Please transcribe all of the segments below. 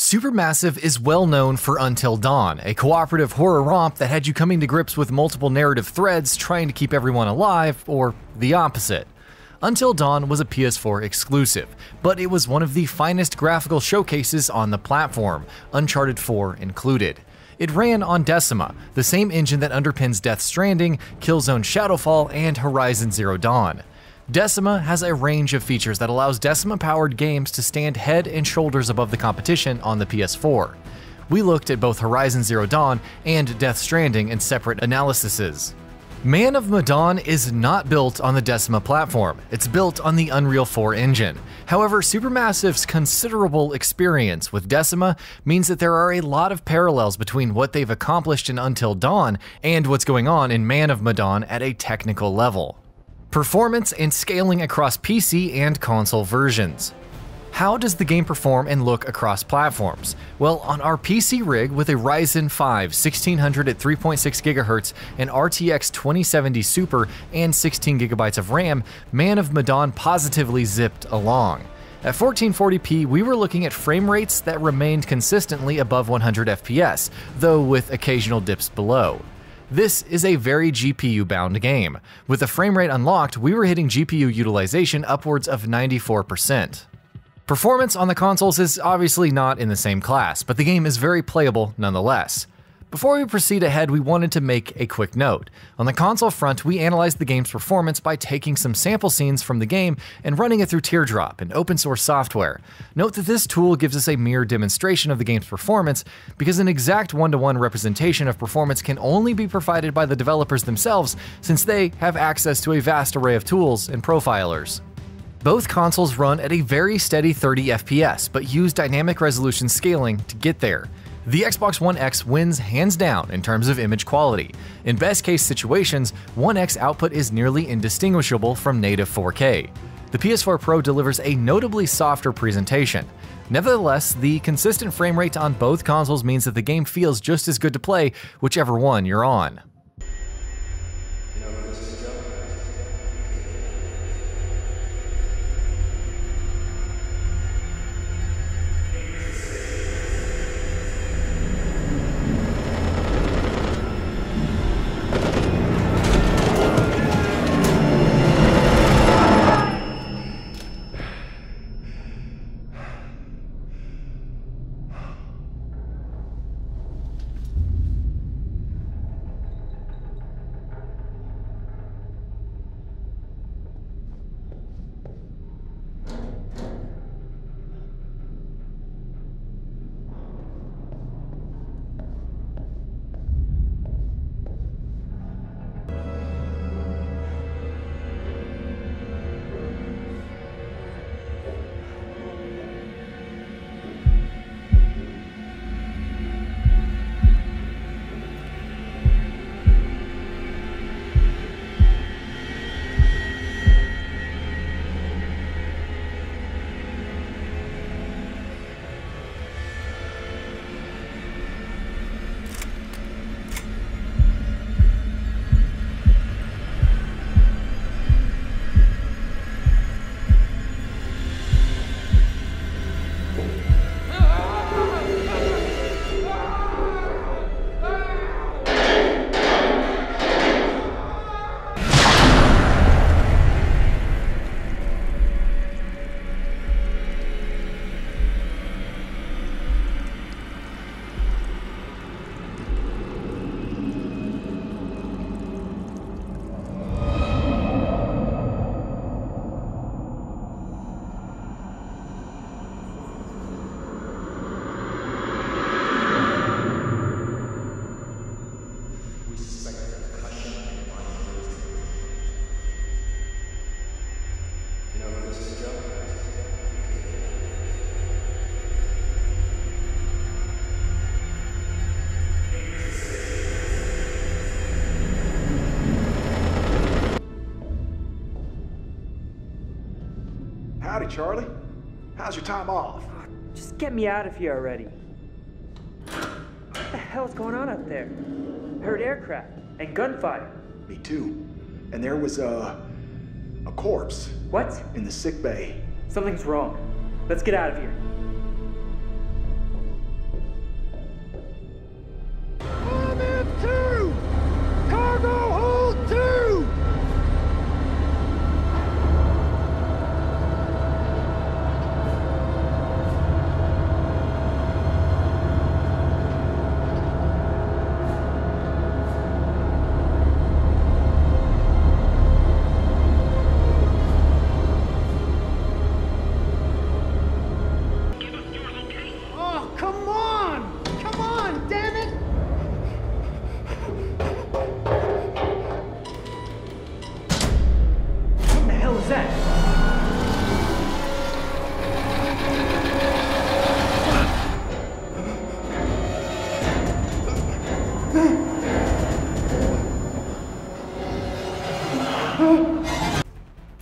Supermassive is well known for Until Dawn, a cooperative horror romp that had you coming to grips with multiple narrative threads trying to keep everyone alive, or the opposite. Until Dawn was a PS4 exclusive, but it was one of the finest graphical showcases on the platform, Uncharted 4 included. It ran on Decima, the same engine that underpins Death Stranding, Killzone Shadowfall, and Horizon Zero Dawn. Decima has a range of features that allows Decima-powered games to stand head and shoulders above the competition on the PS4. We looked at both Horizon Zero Dawn and Death Stranding in separate analyses. Man of Medan is not built on the Decima platform, it's built on the Unreal 4 engine. However, Supermassive's considerable experience with Decima means that there are a lot of parallels between what they've accomplished in Until Dawn and what's going on in Man of Medan at a technical level. Performance and scaling across PC and console versions. How does the game perform and look across platforms? Well, on our PC rig with a Ryzen 5 1600 at 3.6 GHz and RTX 2070 Super and 16 GB of RAM, Man of Medan positively zipped along. At 1440p, we were looking at frame rates that remained consistently above 100 FPS, though with occasional dips below. This is a very GPU-bound game. With the frame rate unlocked, we were hitting GPU utilization upwards of 94%. Performance on the consoles is obviously not in the same class, but the game is very playable nonetheless. Before we proceed ahead, we wanted to make a quick note. On the console front, we analyzed the game's performance by taking some sample scenes from the game and running it through Teardrop, an open source software. Note that this tool gives us a mere demonstration of the game's performance, because an exact one-to-one representation of performance can only be provided by the developers themselves, since they have access to a vast array of tools and profilers. Both consoles run at a very steady 30 FPS, but use dynamic resolution scaling to get there. The Xbox One X wins hands down in terms of image quality. In best case situations, One X output is nearly indistinguishable from native 4K. The PS4 Pro delivers a notably softer presentation. Nevertheless, the consistent frame rate on both consoles means that the game feels just as good to play whichever one you're on. Howdy, Charlie. How's your time off? Just get me out of here already. What the hell's going on up there? Heard aircraft and gunfire. Me too. And there was a corpse. What? In the sick bay. Something's wrong. Let's get out of here.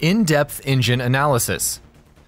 In-depth engine analysis.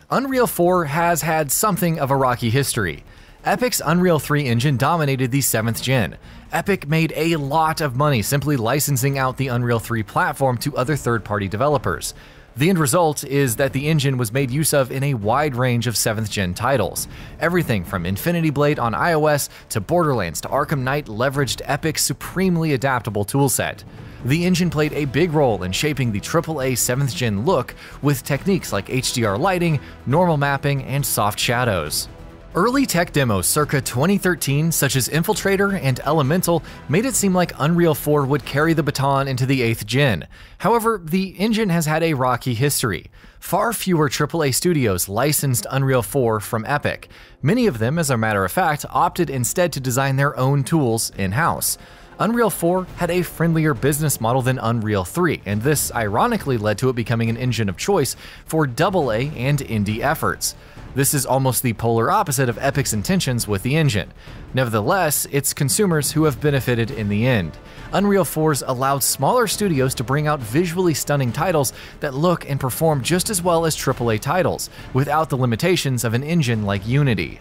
Unreal 4 has had something of a rocky history. Epic's Unreal 3 engine dominated the 7th gen. Epic made a lot of money simply licensing out the Unreal 3 platform to other third-party developers. The end result is that the engine was made use of in a wide range of 7th gen titles. Everything from Infinity Blade on iOS to Borderlands to Arkham Knight leveraged Epic's supremely adaptable toolset. The engine played a big role in shaping the AAA 7th gen look with techniques like HDR lighting, normal mapping, and soft shadows. Early tech demos circa 2013, such as Infiltrator and Elemental, made it seem like Unreal 4 would carry the baton into the 8th gen. However, the engine has had a rocky history. Far fewer AAA studios licensed Unreal 4 from Epic. Many of them, as a matter of fact, opted instead to design their own tools in-house. Unreal 4 had a friendlier business model than Unreal 3, and this ironically led to it becoming an engine of choice for AA and indie efforts. This is almost the polar opposite of Epic's intentions with the engine. Nevertheless, it's consumers who have benefited in the end. Unreal 4's allowed smaller studios to bring out visually stunning titles that look and perform just as well as AAA titles, without the limitations of an engine like Unity.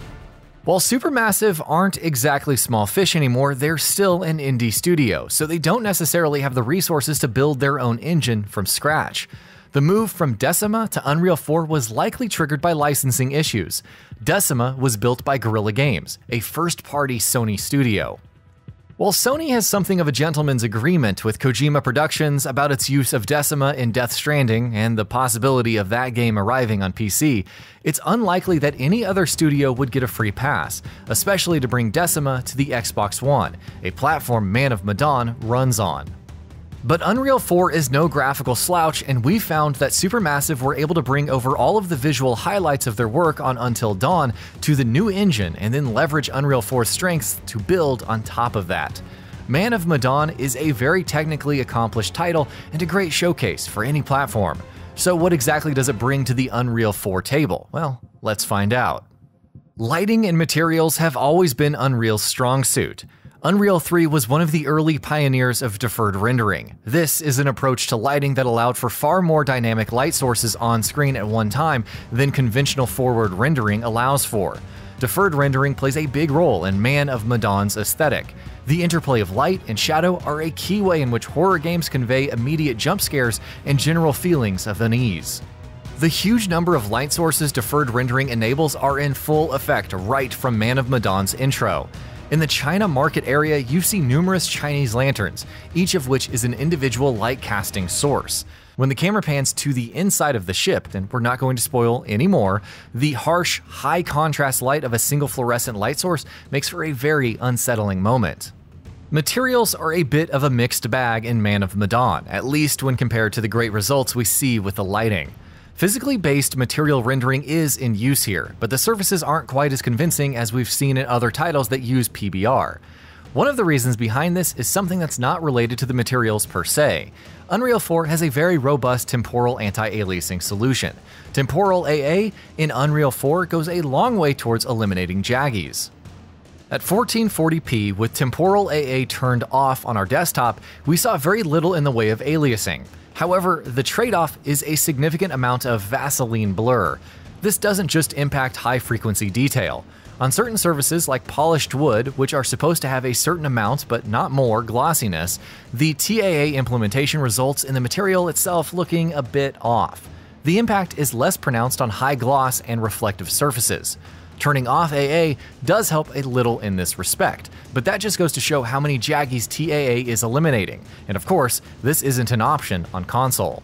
While Supermassive aren't exactly small fish anymore, they're still an indie studio, so they don't necessarily have the resources to build their own engine from scratch. The move from Decima to Unreal 4 was likely triggered by licensing issues. Decima was built by Guerrilla Games, a first-party Sony studio. While Sony has something of a gentleman's agreement with Kojima Productions about its use of Decima in Death Stranding and the possibility of that game arriving on PC, it's unlikely that any other studio would get a free pass, especially to bring Decima to the Xbox One, a platform Man of Medan runs on. But Unreal 4 is no graphical slouch, and we found that Supermassive were able to bring over all of the visual highlights of their work on Until Dawn to the new engine and then leverage Unreal 4's strengths to build on top of that. Man of Medan is a very technically accomplished title and a great showcase for any platform. So what exactly does it bring to the Unreal 4 table? Well, let's find out. Lighting and materials have always been Unreal's strong suit. Unreal 3 was one of the early pioneers of deferred rendering. This is an approach to lighting that allowed for far more dynamic light sources on screen at one time than conventional forward rendering allows for. Deferred rendering plays a big role in Man of Medan's aesthetic. The interplay of light and shadow are a key way in which horror games convey immediate jump scares and general feelings of unease. The huge number of light sources deferred rendering enables are in full effect right from Man of Medan's intro. In the China market area, you see numerous Chinese lanterns, each of which is an individual light casting source. When the camera pans to the inside of the ship, and we're not going to spoil any more, the harsh, high contrast light of a single fluorescent light source makes for a very unsettling moment. Materials are a bit of a mixed bag in Man of Medan, at least when compared to the great results we see with the lighting. Physically based material rendering is in use here, but the surfaces aren't quite as convincing as we've seen in other titles that use PBR. One of the reasons behind this is something that's not related to the materials per se. Unreal 4 has a very robust temporal anti-aliasing solution. Temporal AA in Unreal 4 goes a long way towards eliminating jaggies. At 1440p with temporal AA turned off on our desktop, we saw very little in the way of aliasing. However, the trade-off is a significant amount of Vaseline blur. This doesn't just impact high-frequency detail. On certain surfaces like polished wood, which are supposed to have a certain amount but not more glossiness, the TAA implementation results in the material itself looking a bit off. The impact is less pronounced on high gloss and reflective surfaces. Turning off AA does help a little in this respect, but that just goes to show how many jaggies TAA is eliminating, and of course, this isn't an option on console.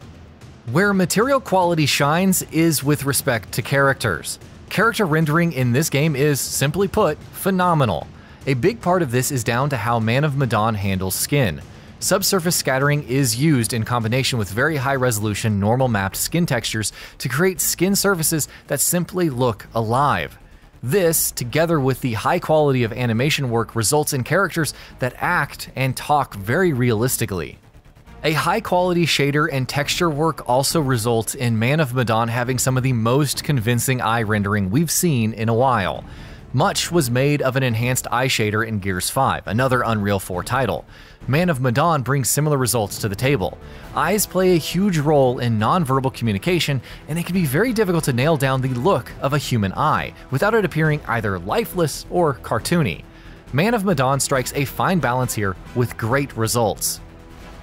Where material quality shines is with respect to characters. Character rendering in this game is, simply put, phenomenal. A big part of this is down to how Man of Medan handles skin. Subsurface scattering is used in combination with very high-resolution normal mapped skin textures to create skin surfaces that simply look alive. This, together with the high quality of animation work, results in characters that act and talk very realistically. A high-quality shader and texture work also results in Man of Medan having some of the most convincing eye rendering we've seen in a while. Much was made of an enhanced eye shader in Gears 5, another Unreal 4 title. Man of Medan brings similar results to the table. Eyes play a huge role in non-verbal communication, and it can be very difficult to nail down the look of a human eye without it appearing either lifeless or cartoony. Man of Medan strikes a fine balance here with great results.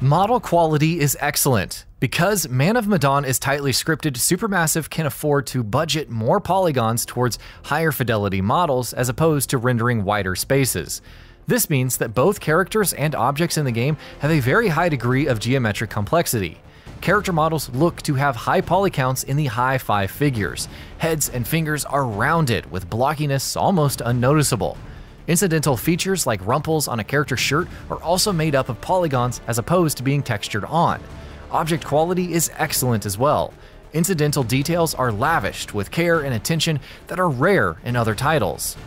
Model quality is excellent. Because Man of Medan is tightly scripted, Supermassive can afford to budget more polygons towards higher fidelity models as opposed to rendering wider spaces. This means that both characters and objects in the game have a very high degree of geometric complexity. Character models look to have high poly counts in the high 5 figures. Heads and fingers are rounded, with blockiness almost unnoticeable. Incidental features like rumples on a character's shirt are also made up of polygons as opposed to being textured on. Object quality is excellent as well. Incidental details are lavished with care and attention that are rare in other titles.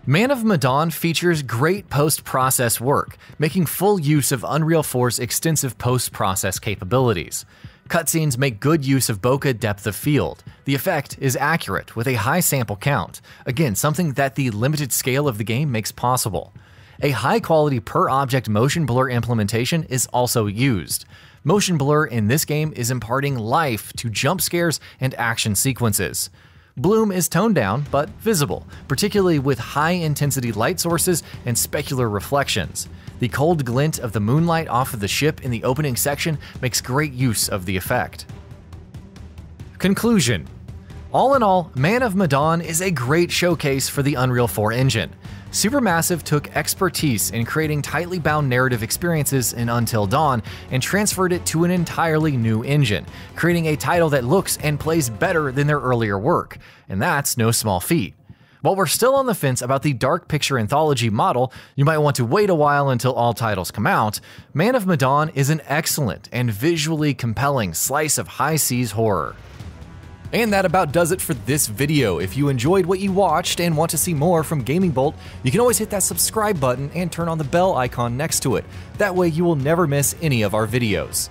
Man of Medan features great post-process work, making full use of Unreal 4's extensive post-process capabilities. Cutscenes make good use of bokeh depth of field. The effect is accurate with a high sample count, again something that the limited scale of the game makes possible. A high-quality per-object motion blur implementation is also used. Motion blur in this game is imparting life to jump scares and action sequences. Bloom is toned down but visible, particularly with high-intensity light sources and specular reflections. The cold glint of the moonlight off of the ship in the opening section makes great use of the effect. Conclusion. All in all, Man of Medan is a great showcase for the Unreal 4 engine. Supermassive took expertise in creating tightly bound narrative experiences in Until Dawn and transferred it to an entirely new engine, creating a title that looks and plays better than their earlier work, and that's no small feat. While we're still on the fence about the Dark Picture Anthology model, you might want to wait a while until all titles come out. Man of Medan is an excellent and visually compelling slice of high seas horror. And that about does it for this video. If you enjoyed what you watched and want to see more from GamingBolt, you can always hit that subscribe button and turn on the bell icon next to it. That way you will never miss any of our videos.